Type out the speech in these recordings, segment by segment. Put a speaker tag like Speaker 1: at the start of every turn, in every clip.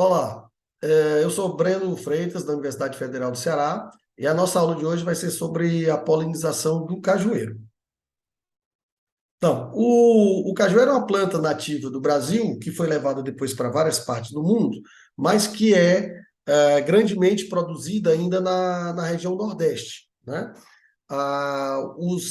Speaker 1: Olá, eu sou Breno Freitas, da Universidade Federal do Ceará, e a nossa aula de hoje vai ser sobre a polinização do cajueiro. Então, o cajueiro é uma planta nativa do Brasil, que foi levada depois para várias partes do mundo, mas que grandemente produzida ainda na região Nordeste, né?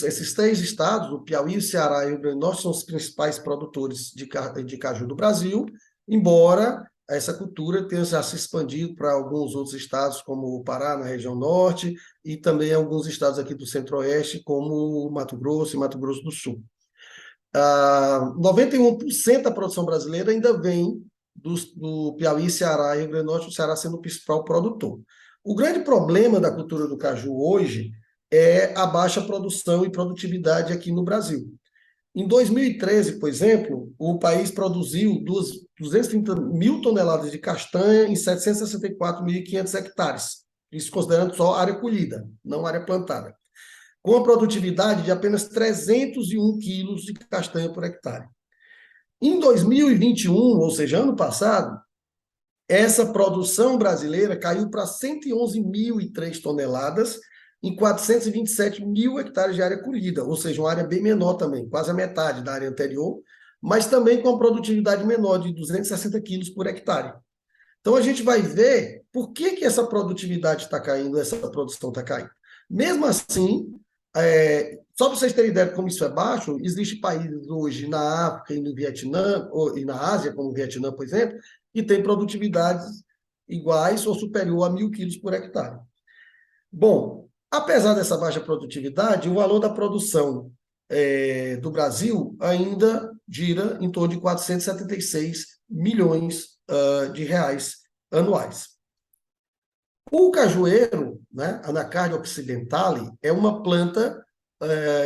Speaker 1: Esses três estados, o Piauí, o Ceará e o Rio Grande do Norte, são os principais produtores de caju do Brasil, embora essa cultura tenha já se expandido para alguns outros estados, como o Pará, na região norte, e também alguns estados aqui do centro-oeste, como Mato Grosso e Mato Grosso do Sul. 91% da produção brasileira ainda vem do Piauí, Ceará e Rio Grande do Norte, o Ceará sendo o principal produtor. O grande problema da cultura do caju hoje é a baixa produção e produtividade aqui no Brasil. Em 2013, por exemplo, o país produziu 230 mil toneladas de castanha em 764.500 hectares, isso considerando só área colhida, não área plantada, com a produtividade de apenas 301 quilos de castanha por hectare. Em 2021, ou seja, ano passado, essa produção brasileira caiu para 111.003 toneladas em 427 mil hectares de área colhida, ou seja, uma área bem menor também, quase a metade da área anterior, mas também com a produtividade menor de 260 quilos por hectare. Então a gente vai ver por que essa produtividade está caindo, essa produção está caindo. Mesmo assim, só para vocês terem ideia de como isso é baixo, existem países hoje na África e no Vietnã, e na Ásia, como o Vietnã, por exemplo, que têm produtividades iguais ou superior a 1.000 quilos por hectare. Bom, apesar dessa baixa produtividade, o valor da produção do Brasil ainda gira em torno de 476 milhões de reais anuais. O cajueiro, né, Anacardium occidentale, é uma planta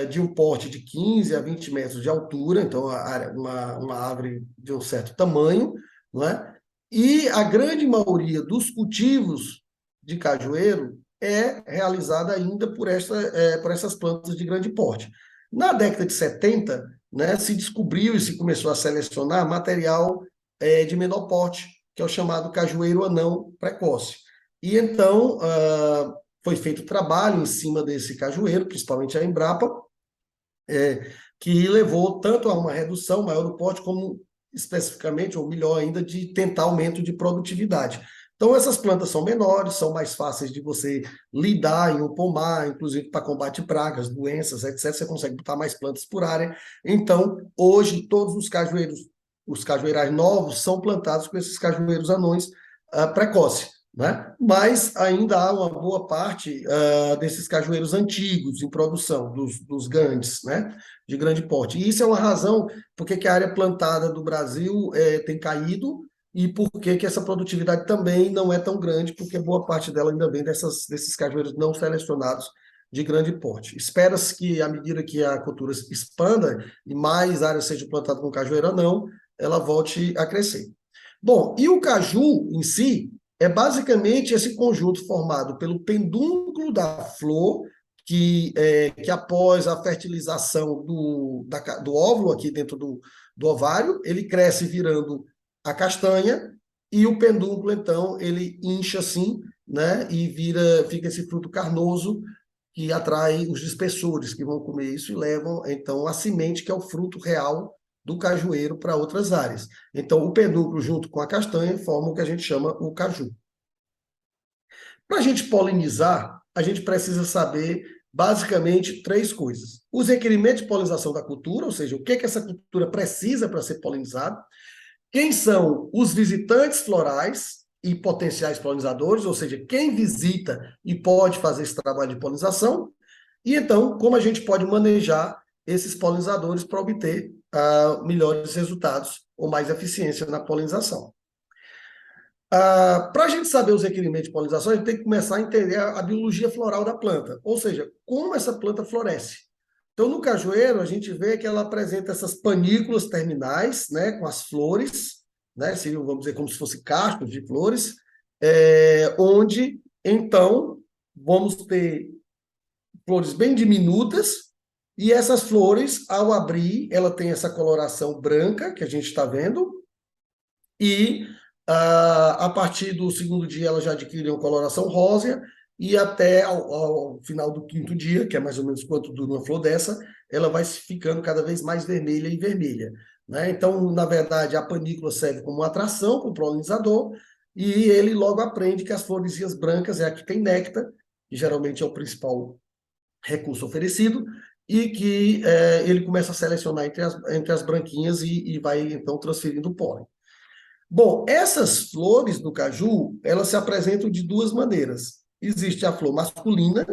Speaker 1: de um porte de 15 a 20 metros de altura, então uma árvore de um certo tamanho, não é? E a grande maioria dos cultivos de cajueiro é realizada ainda por essas plantas de grande porte. Na década de 70, né, se descobriu e se começou a selecionar material de menor porte, que é o chamado cajueiro anão precoce. E então foi feito trabalho em cima desse cajueiro, principalmente a Embrapa, que levou tanto a uma redução maior do porte, como especificamente, ou melhor ainda, de tentar aumento de produtividade. Então, essas plantas são menores, são mais fáceis de você lidar em um pomar, inclusive para combate pragas, doenças, etc. Você consegue botar mais plantas por área. Então, hoje, todos os cajueirais novos, são plantados com esses cajueiros anões precoces. Né? Mas ainda há uma boa parte desses cajueiros antigos em produção, dos grandes, né? De grande porte. E isso é uma razão porque que a área plantada do Brasil tem caído e por que essa produtividade também não é tão grande, porque boa parte dela ainda vem desses cajueiros não selecionados de grande porte. Espera-se que, à medida que a cultura expanda e mais áreas sejam plantadas com cajueiro anão, ela volte a crescer. Bom, e o caju em si é basicamente esse conjunto formado pelo pedúnculo da flor, que após a fertilização do óvulo aqui dentro do ovário, ele cresce virando a castanha, e o pedúnculo, então, ele incha assim, né, e fica esse fruto carnoso que atrai os dispersores que vão comer isso e levam, então, a semente, que é o fruto real do cajueiro, para outras áreas. Então, o pedúnculo junto com a castanha formam o que a gente chama o caju. Para a gente polinizar, a gente precisa saber basicamente três coisas: os requerimentos de polinização da cultura, ou seja, o que essa cultura precisa para ser polinizada, quem são os visitantes florais e potenciais polinizadores, ou seja, quem visita e pode fazer esse trabalho de polinização, e então como a gente pode manejar esses polinizadores para obter melhores resultados ou mais eficiência na polinização. Para a gente saber os requerimentos de polinização, a gente tem que começar a entender a biologia floral da planta, ou seja, como essa planta floresce. Então, no cajueiro, a gente vê que ela apresenta essas panículas terminais, né, com as flores, né, vamos dizer, como se fossem cachos de flores, onde, então, vamos ter flores bem diminutas, e essas flores, ao abrir, ela tem essa coloração branca, que a gente está vendo, e A partir do segundo dia, ela já adquire uma coloração rósea, e até ao final do quinto dia, que é mais ou menos quanto dura uma flor dessa, ela vai ficando cada vez mais vermelha e vermelha, né? Então, na verdade, a panícula serve como uma atração para o polinizador, e ele logo aprende que as florezinhas brancas é a que tem néctar, que geralmente é o principal recurso oferecido, e que ele começa a selecionar entre as branquinhas e vai, então, transferindo o pólen. Bom, essas flores do caju, elas se apresentam de duas maneiras. Existe a flor masculina,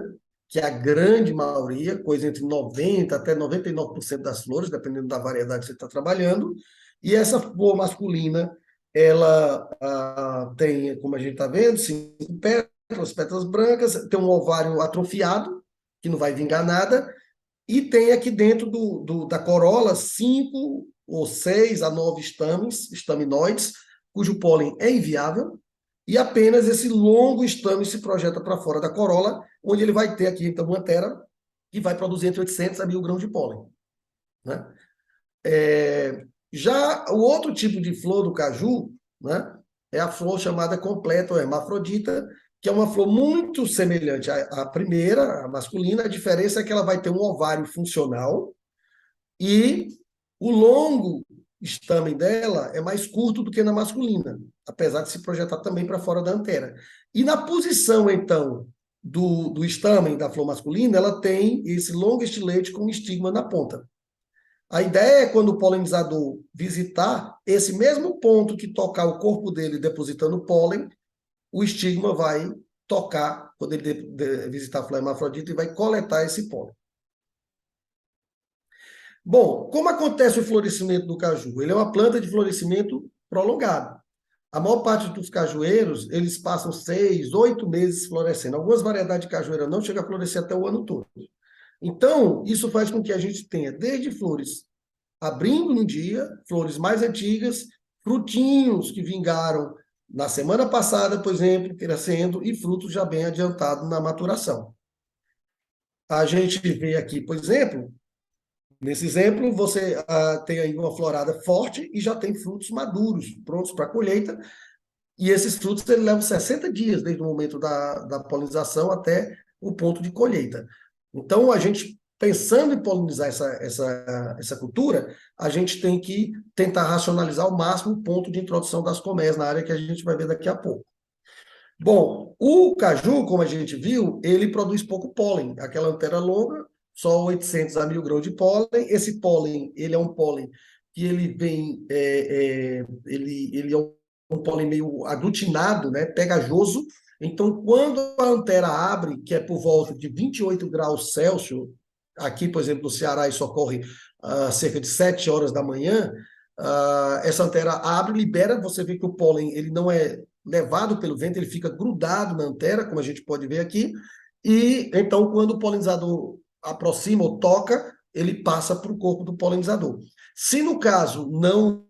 Speaker 1: que é a grande maioria, coisa entre 90% até 99% das flores, dependendo da variedade que você está trabalhando. E essa flor masculina, ela tem, como a gente está vendo, 5 pétalas, pétalas brancas, tem um ovário atrofiado, que não vai vingar nada, e tem aqui dentro da corola 5 ou 6 a 9 estaminóides, cujo pólen é inviável, e apenas esse longo estame se projeta para fora da corola, onde ele vai ter aqui, então, uma antera que vai produzir entre 800 a 1.000 grãos de pólen, né? Já o outro tipo de flor do caju, né, é a flor chamada completa ou hermafrodita, que é uma flor muito semelhante à primeira, a masculina. A diferença é que ela vai ter um ovário funcional e o longo estame dela é mais curto do que na masculina, apesar de se projetar também para fora da antera. E na posição, então, do estame da flor masculina, ela tem esse longo estilete com estigma na ponta. A ideia é, quando o polinizador visitar esse mesmo ponto que tocar o corpo dele depositando pólen, o estigma vai tocar, quando ele visitar a flor hermafrodita, e vai coletar esse pólen. Bom, como acontece o florescimento do caju? Ele é uma planta de florescimento prolongado. A maior parte dos cajueiros, eles passam 6, 8 meses florescendo. Algumas variedades de cajueira não chegam a florescer até o ano todo. Então, isso faz com que a gente tenha desde flores abrindo no dia, flores mais antigas, frutinhos que vingaram na semana passada, por exemplo, crescendo, e frutos já bem adiantados na maturação. A gente vê aqui, por exemplo, nesse exemplo, você tem aí uma florada forte e já tem frutos maduros, prontos para colheita, e esses frutos eles levam 60 dias, desde o momento da polinização até o ponto de colheita. Então, a gente, pensando em polinizar essa cultura, a gente tem que tentar racionalizar ao máximo o ponto de introdução das colmeias na área, que a gente vai ver daqui a pouco. Bom, o caju, como a gente viu, ele produz pouco pólen. Aquela antera longa, só 800 a 1.000 grãos de pólen. Esse pólen, ele é um pólen que ele vem, ele é um pólen meio aglutinado, né, pegajoso. Então, quando a antera abre, que é por volta de 28 graus Celsius, aqui, por exemplo, no Ceará, isso ocorre cerca de 7 horas da manhã, essa antera abre, libera, você vê que o pólen ele não é levado pelo vento, ele fica grudado na antera, como a gente pode ver aqui, e então quando o polinizador aproxima ou toca, ele passa para o corpo do polinizador. Se no caso não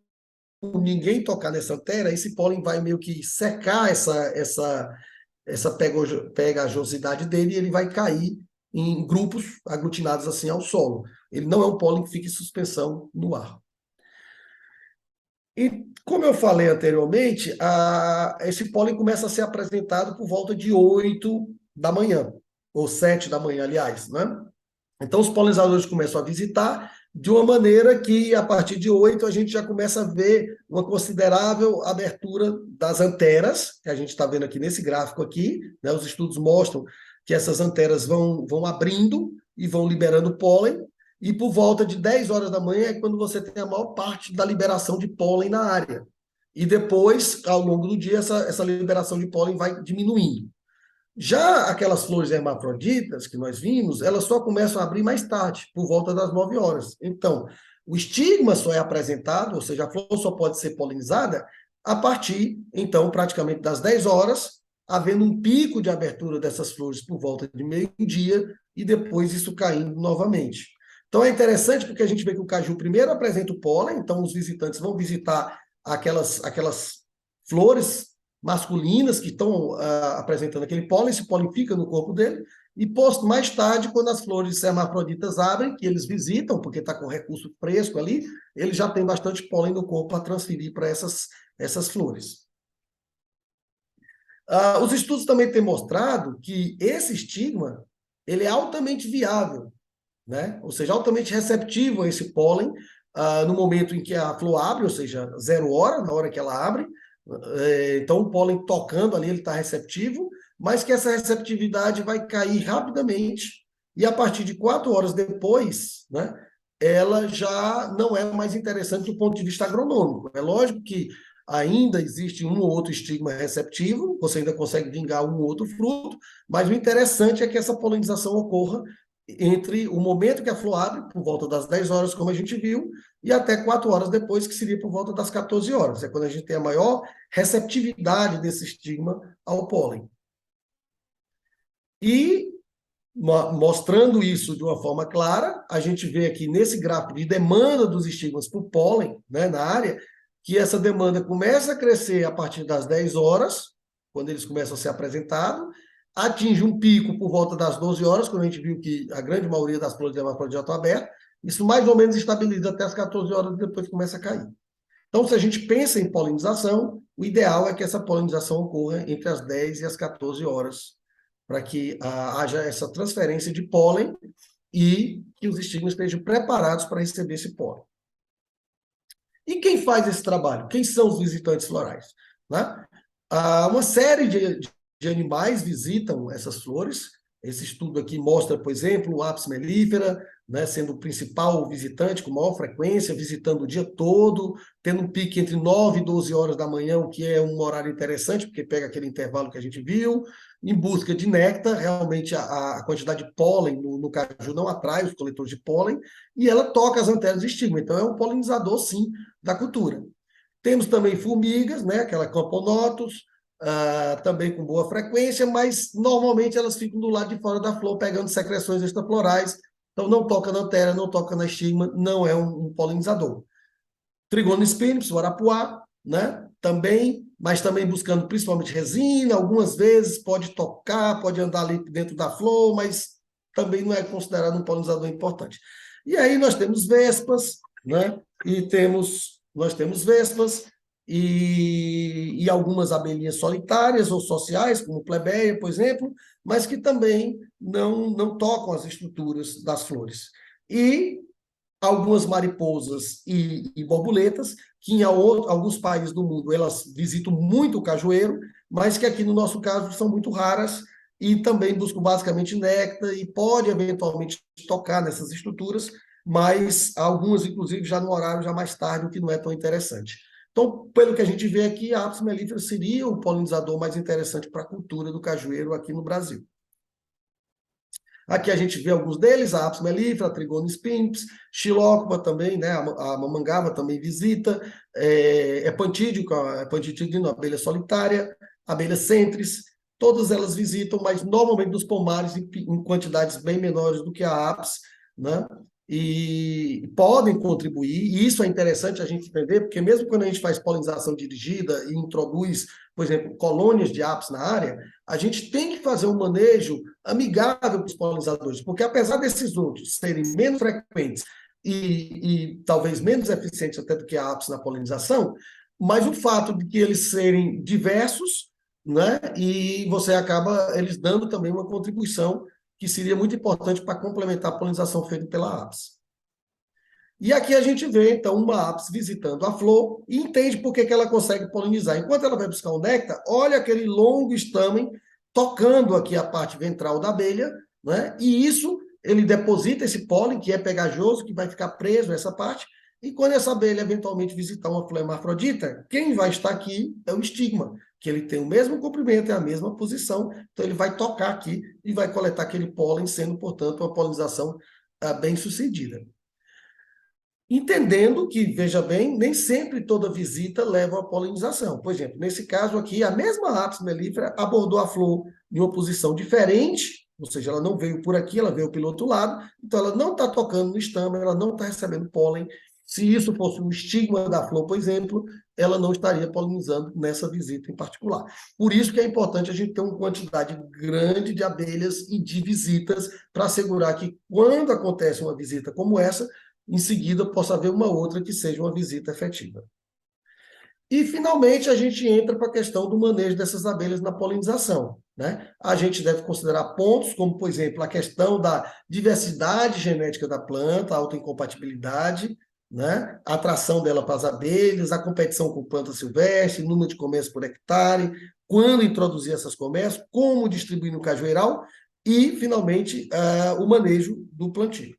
Speaker 1: ninguém tocar nessa antera, esse pólen vai meio que secar essa pegajosidade dele, e ele vai cair em grupos aglutinados assim ao solo. Ele não é um pólen que fica em suspensão no ar. E, como eu falei anteriormente, esse pólen começa a ser apresentado por volta de 8 da manhã, ou 7 da manhã, aliás, né? Então, os polinizadores começam a visitar de uma maneira que, a partir de 8, a gente já começa a ver uma considerável abertura das anteras, que a gente está vendo aqui nesse gráfico aqui, né? Os estudos mostram que essas anteras vão abrindo e vão liberando pólen, e por volta de 10 horas da manhã é quando você tem a maior parte da liberação de pólen na área. E depois, ao longo do dia, essa liberação de pólen vai diminuindo. Já aquelas flores hermafroditas que nós vimos, elas só começam a abrir mais tarde, por volta das 9 horas. Então, o estigma só é apresentado, ou seja, a flor só pode ser polinizada a partir, então, praticamente das 10 horas, havendo um pico de abertura dessas flores por volta de meio-dia e depois isso caindo novamente. Então, é interessante porque a gente vê que o caju primeiro apresenta o pólen, então os visitantes vão visitar aquelas flores masculinas que estão apresentando aquele pólen, esse pólen fica no corpo dele, e mais tarde, quando as flores hermafroditas abrem, que eles visitam, porque está com recurso fresco ali, ele já tem bastante pólen no corpo para transferir para essas flores. Os estudos também têm mostrado que esse estigma ele é altamente viável, né? Ou seja, altamente receptivo a esse pólen no momento em que a flor abre, ou seja, 0 hora, na hora que ela abre. Então, o pólen tocando ali, ele está receptivo, mas que essa receptividade vai cair rapidamente e a partir de 4 horas depois, né, ela já não é mais interessante do ponto de vista agronômico. É lógico que ainda existe um ou outro estigma receptivo, você ainda consegue vingar um ou outro fruto, mas o interessante é que essa polinização ocorra entre o momento que a flor abre, por volta das 10 horas, como a gente viu, e até 4 horas depois, que seria por volta das 14 horas. É quando a gente tem a maior receptividade desse estigma ao pólen. E, mostrando isso de uma forma clara, a gente vê aqui nesse gráfico de demanda dos estigmas por pólen, né, na área, que essa demanda começa a crescer a partir das 10 horas, quando eles começam a ser apresentados, atinge um pico por volta das 12 horas, quando a gente viu que a grande maioria das flores já estão abertas, isso mais ou menos estabiliza até as 14 horas e depois começa a cair. Então, se a gente pensa em polinização, o ideal é que essa polinização ocorra entre as 10 e as 14 horas, para que haja essa transferência de pólen e que os estigmas estejam preparados para receber esse pólen. E quem faz esse trabalho? Quem são os visitantes florais? Né? Uma série de animais visitam essas flores. Esse estudo aqui mostra, por exemplo, o Apis mellifera, né, sendo o principal visitante com maior frequência, visitando o dia todo, tendo um pique entre 9 e 12 horas da manhã, o que é um horário interessante, porque pega aquele intervalo que a gente viu, em busca de néctar. Realmente a quantidade de pólen no caju não atrai os coletores de pólen, e ela toca as antenas de estigma. Então é um polinizador, sim, da cultura. Temos também formigas, né, aquela Camponotus, também com boa frequência, mas normalmente elas ficam do lado de fora da flor, pegando secreções extraflorais. Então não toca na antera, não toca na estigma, não é um polinizador. Trigono spinipes, o arapuá, né, também, mas também buscando principalmente resina, algumas vezes pode tocar, pode andar ali dentro da flor, mas também não é considerado um polinizador importante. E aí nós temos vespas, né, nós temos vespas e algumas abelhinhas solitárias ou sociais, como plebeia, por exemplo, mas que também não tocam as estruturas das flores. E algumas mariposas e borboletas, que em alguns países do mundo elas visitam muito o cajueiro, mas que aqui no nosso caso são muito raras e também buscam basicamente néctar e pode eventualmente tocar nessas estruturas, mas algumas inclusive já no horário já mais tarde, o que não é tão interessante. Então, pelo que a gente vê aqui, a Apis mellifera seria o polinizador mais interessante para a cultura do cajueiro aqui no Brasil. Aqui a gente vê alguns deles, a Apis mellifera, a Trigono spinipes, Xilócopa também, né, a mamangava também visita, Pantídico, a Pantididino, a abelha solitária, a abelha centris, todas elas visitam, mas normalmente nos pomares em quantidades bem menores do que a Apis, né? E podem contribuir, e isso é interessante a gente entender, porque mesmo quando a gente faz polinização dirigida e introduz, por exemplo, colônias de apis na área, a gente tem que fazer um manejo amigável para os polinizadores, porque apesar desses outros serem menos frequentes e talvez menos eficientes até do que a apis na polinização, mas o fato de que eles serem diversos, né, e você acaba eles dando também uma contribuição que seria muito importante para complementar a polinização feita pela apis. E aqui a gente vê, então, uma apis visitando a flor e entende por que ela consegue polinizar. Enquanto ela vai buscar o néctar, olha aquele longo estamen tocando aqui a parte ventral da abelha, né? E isso, ele deposita esse pólen, que é pegajoso, que vai ficar preso nessa parte, e quando essa abelha eventualmente visitar uma flor hermafrodita, quem vai estar aqui é o estigma, que ele tem o mesmo comprimento e a mesma posição, então ele vai tocar aqui e vai coletar aquele pólen, sendo, portanto, uma polinização bem sucedida. Entendendo que, veja bem, nem sempre toda visita leva à polinização. Por exemplo, nesse caso aqui, a mesma Apis mellifera abordou a flor em uma posição diferente, ou seja, ela não veio por aqui, ela veio pelo outro lado, então ela não está tocando no estame, ela não está recebendo pólen. Se isso fosse um estigma da flor, por exemplo, ela não estaria polinizando nessa visita em particular. Por isso que é importante a gente ter uma quantidade grande de abelhas e de visitas para assegurar que, quando acontece uma visita como essa, em seguida possa haver uma outra que seja uma visita efetiva. E, finalmente, a gente entra para a questão do manejo dessas abelhas na polinização, né? A gente deve considerar pontos como, por exemplo, a questão da diversidade genética da planta, a autoincompatibilidade, né? A atração dela para as abelhas, a competição com planta silvestre, número de comércios por hectare, quando introduzir essas comércios, como distribuir no cajueiral e, finalmente, o manejo do plantio.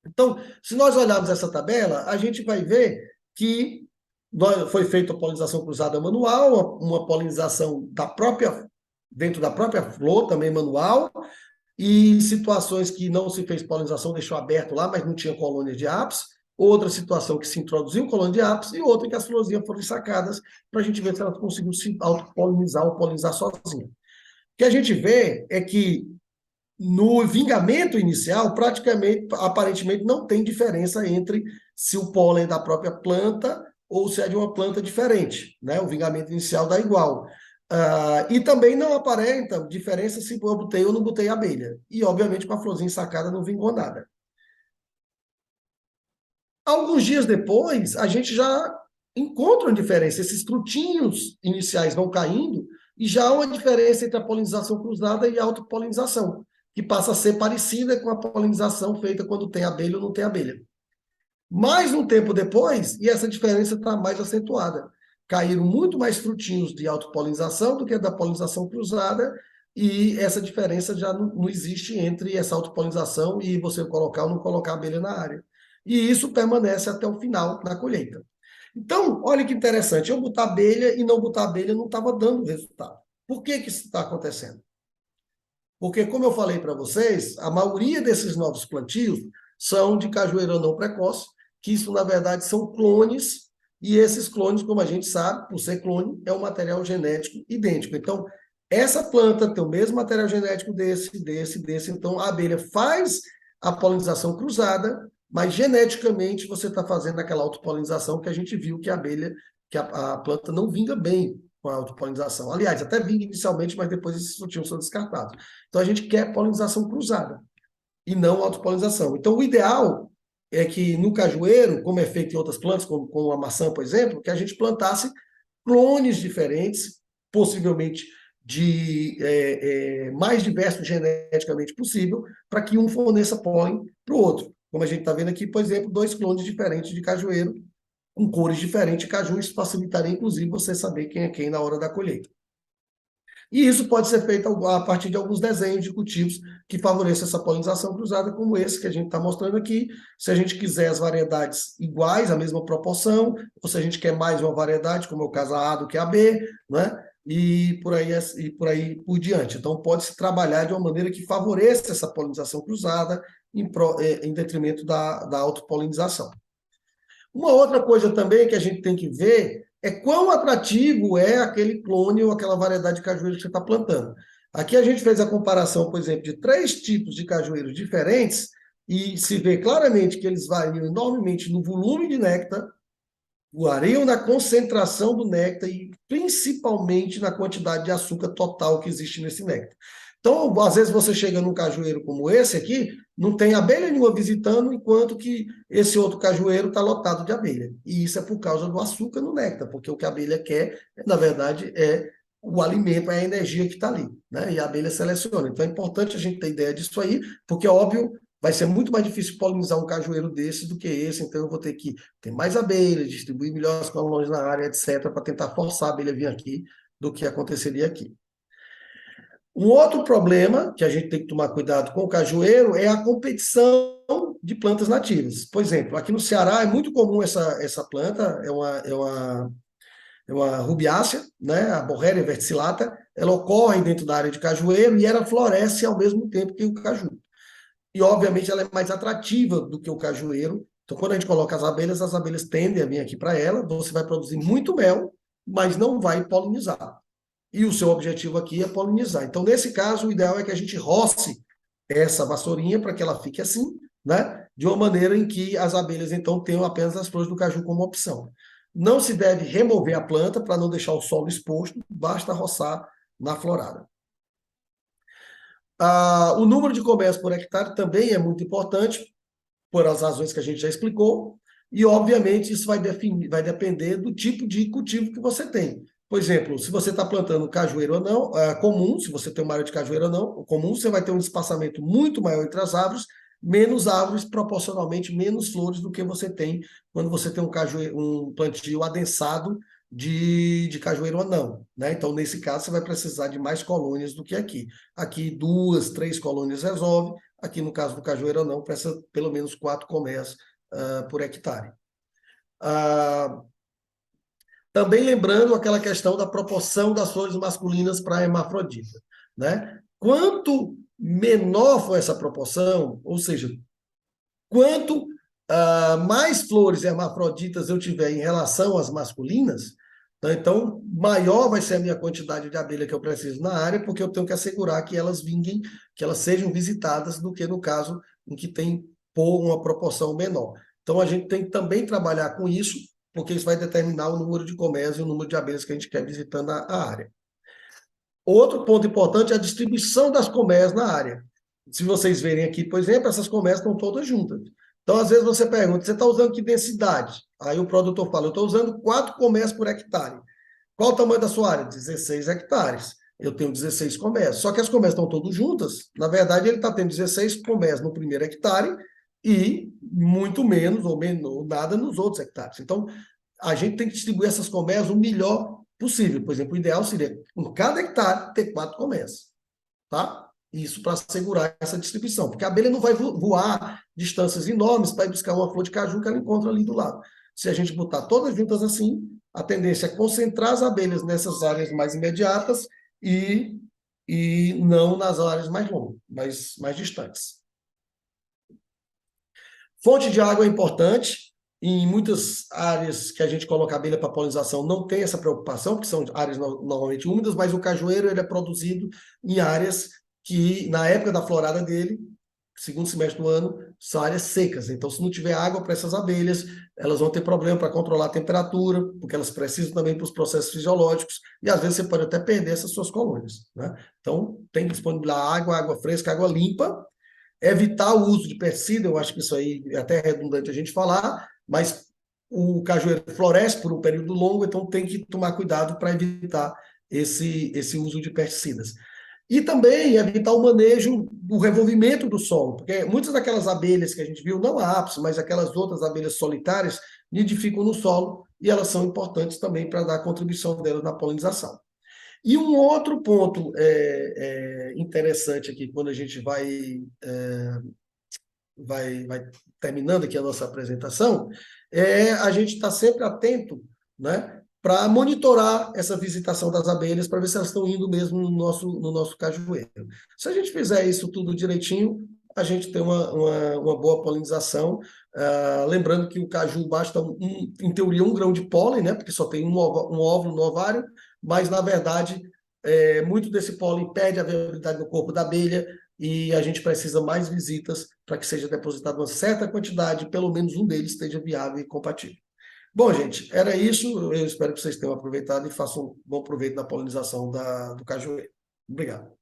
Speaker 1: Então, se nós olharmos essa tabela, a gente vai ver que foi feita a polinização cruzada manual, uma polinização dentro da própria flor, também manual, e situações que não se fez polinização, deixou aberto lá, mas não tinha colônia de apis, outra situação que se introduziu colônia de apis, e outra que as florzinhas foram sacadas para a gente ver se elas conseguiram se autopolinizar ou polinizar sozinha. O que a gente vê é que no vingamento inicial, praticamente, aparentemente, não tem diferença entre se o pólen é da própria planta ou se é de uma planta diferente, né? O vingamento inicial dá igual. E também não aparenta diferença se eu botei ou não botei abelha. E, obviamente, com a florzinha sacada não vingou nada. Alguns dias depois, a gente já encontra uma diferença. Esses frutinhos iniciais vão caindo e já há uma diferença entre a polinização cruzada e a autopolinização, que passa a ser parecida com a polinização feita quando tem abelha ou não tem abelha. Mais um tempo depois, e essa diferença está mais acentuada. Caíram muito mais frutinhos de autopolinização do que da polinização cruzada, e essa diferença já não existe entre essa autopolinização e você colocar ou não colocar abelha na área. E isso permanece até o final da colheita. Então, olha que interessante, eu botar abelha e não botar abelha não estava dando resultado. Por que isso está acontecendo? Porque, como eu falei para vocês, a maioria desses novos plantios são de cajueiro não precoce, que isso, na verdade, são clones, e esses clones, como a gente sabe, por ser clone, é um material genético idêntico. Então, essa planta tem o mesmo material genético desse, então a abelha faz a polinização cruzada, mas geneticamente você está fazendo aquela autopolinização que a gente viu que a abelha, que a planta não vinga bem com a autopolinização. Aliás, até vinga inicialmente, mas depois esses frutinhos são descartados. Então a gente quer polinização cruzada e não autopolinização. Então o ideal é que no cajueiro, como é feito em outras plantas, como a maçã, por exemplo, que a gente plantasse clones diferentes, possivelmente mais diversos geneticamente possível, para que um forneça pólen para o outro. Como a gente está vendo aqui, por exemplo, 2 clones diferentes de cajueiro, com cores diferentes de caju, isso facilitaria, inclusive, você saber quem é quem na hora da colheita. E isso pode ser feito a partir de alguns desenhos de cultivos que favoreçam essa polinização cruzada, como esse que a gente está mostrando aqui. Se a gente quiser as variedades iguais, a mesma proporção, ou se a gente quer mais uma variedade, como é o caso A do que a B, né? E por aí por diante. Então, pode-se trabalhar de uma maneira que favoreça essa polinização cruzada em detrimento da autopolinização. Uma outra coisa também que a gente tem que ver é quão atrativo é aquele clone ou aquela variedade de cajueiro que você está plantando. Aqui a gente fez a comparação, por exemplo, de 3 tipos de cajueiros diferentes e se vê claramente que eles variam enormemente no volume de néctar, variam na concentração do néctar e principalmente na quantidade de açúcar total que existe nesse néctar. Então, às vezes você chega num cajueiro como esse aqui, não tem abelha nenhuma visitando, enquanto que esse outro cajueiro está lotado de abelha. E isso é por causa do açúcar no néctar, porque o que a abelha quer, na verdade, é o alimento, é a energia que está ali, né? E a abelha seleciona. Então é importante a gente ter ideia disso aí, porque, óbvio, vai ser muito mais difícil polinizar um cajueiro desse do que esse, então eu vou ter que ter mais abelhas, distribuir melhor as colônias na área, etc., para tentar forçar a abelha a vir aqui do que aconteceria aqui. Um outro problema que a gente tem que tomar cuidado com o cajueiro é a competição de plantas nativas. Por exemplo, aqui no Ceará é muito comum essa planta, é uma rubiácea, né? A Borrelia verticillata, ela ocorre dentro da área de cajueiro e ela floresce ao mesmo tempo que o caju. E, obviamente, ela é mais atrativa do que o cajueiro. Então, quando a gente coloca as abelhas tendem a vir aqui para ela, você vai produzir muito mel, mas não vai polinizar. E o seu objetivo aqui é polinizar. Então, nesse caso, o ideal é que a gente roce essa vassourinha para que ela fique assim, né? De uma maneira em que as abelhas, então, tenham apenas as flores do caju como opção. Não se deve remover a planta para não deixar o solo exposto, basta roçar na florada. O número de comércios por hectare também é muito importante, por as razões que a gente já explicou. e, obviamente, isso vai depender do tipo de cultivo que você tem. Por exemplo, se você está plantando cajueiro ou não, comum, se você tem uma área de cajueiro ou não, comum, você vai ter um espaçamento muito maior entre as árvores, proporcionalmente menos flores do que você tem quando você tem um plantio adensado de cajueiro anão, né? Então, nesse caso, você vai precisar de mais colônias do que aqui. Aqui, 2, 3 colônias resolve. Aqui, no caso do cajueiro anão, precisa pelo menos 4 colmeias por hectare. Também lembrando aquela questão da proporção das flores masculinas para hermafrodita, né? Quanto menor for essa proporção, ou seja, quanto mais flores hermafroditas eu tiver em relação às masculinas, né, então maior vai ser a minha quantidade de abelha que eu preciso na área, porque eu tenho que assegurar que elas vinguem, que elas sejam visitadas, do que no caso em que tem uma proporção menor. Então a gente tem que também trabalhar com isso, porque isso vai determinar o número de colmeias e o número de abelhas que a gente quer visitando a área. Outro ponto importante é a distribuição das colmeias na área. Se vocês verem aqui, por exemplo, essas colmeias estão todas juntas. Então, às vezes você pergunta, você está usando que densidade? Aí o produtor fala, eu estou usando 4 colmeias por hectare. Qual o tamanho da sua área? 16 hectares. Eu tenho 16 colmeias. Só que as colmeias estão todas juntas. Na verdade, ele está tendo 16 colmeias no primeiro hectare e muito menos ou nada nos outros hectares. Então, a gente tem que distribuir essas colmeias o melhor possível. Por exemplo, o ideal seria, em cada hectare, ter 4 colmeias. Tá? Isso para assegurar essa distribuição. Porque a abelha não vai voar distâncias enormes para ir buscar uma flor de caju que ela encontra ali do lado. Se a gente botar todas juntas assim, a tendência é concentrar as abelhas nessas áreas mais imediatas e não nas áreas mais longas, mais distantes. Fonte de água é importante. Em muitas áreas que a gente coloca abelha para polinização não tem essa preocupação, porque são áreas normalmente úmidas, mas o cajueiro ele é produzido em áreas que, na época da florada dele, segundo semestre do ano, são áreas secas. Então, se não tiver água para essas abelhas, elas vão ter problema para controlar a temperatura, porque elas precisam também para os processos fisiológicos, e às vezes você pode até perder essas suas colônias, né? Então, tem que disponibilizar água fresca, água limpa, evitar o uso de pesticida, eu acho que isso aí é até redundante a gente falar, mas o cajueiro floresce por um período longo, então tem que tomar cuidado para evitar esse uso de pesticidas. E também evitar o manejo, o revolvimento do solo, porque muitas daquelas abelhas que a gente viu, não a ápice, mas aquelas outras abelhas solitárias, nidificam no solo e elas são importantes também para dar a contribuição delas na polinização. E um outro ponto interessante aqui, quando a gente vai terminando aqui a nossa apresentação, a gente está sempre atento, né, para monitorar essa visitação das abelhas, para ver se elas estão indo mesmo no nosso cajueiro. Se a gente fizer isso tudo direitinho, a gente tem uma boa polinização. Lembrando que o caju basta, em teoria, 1 grão de pólen, né, porque só tem um óvulo no ovário, mas, na verdade, muito desse pólen perde a viabilidade no corpo da abelha, e a gente precisa mais visitas para que seja depositada uma certa quantidade, pelo menos um deles esteja viável e compatível. Bom, gente, era isso. Eu espero que vocês tenham aproveitado e façam um bom proveito na polinização do cajueiro. Obrigado.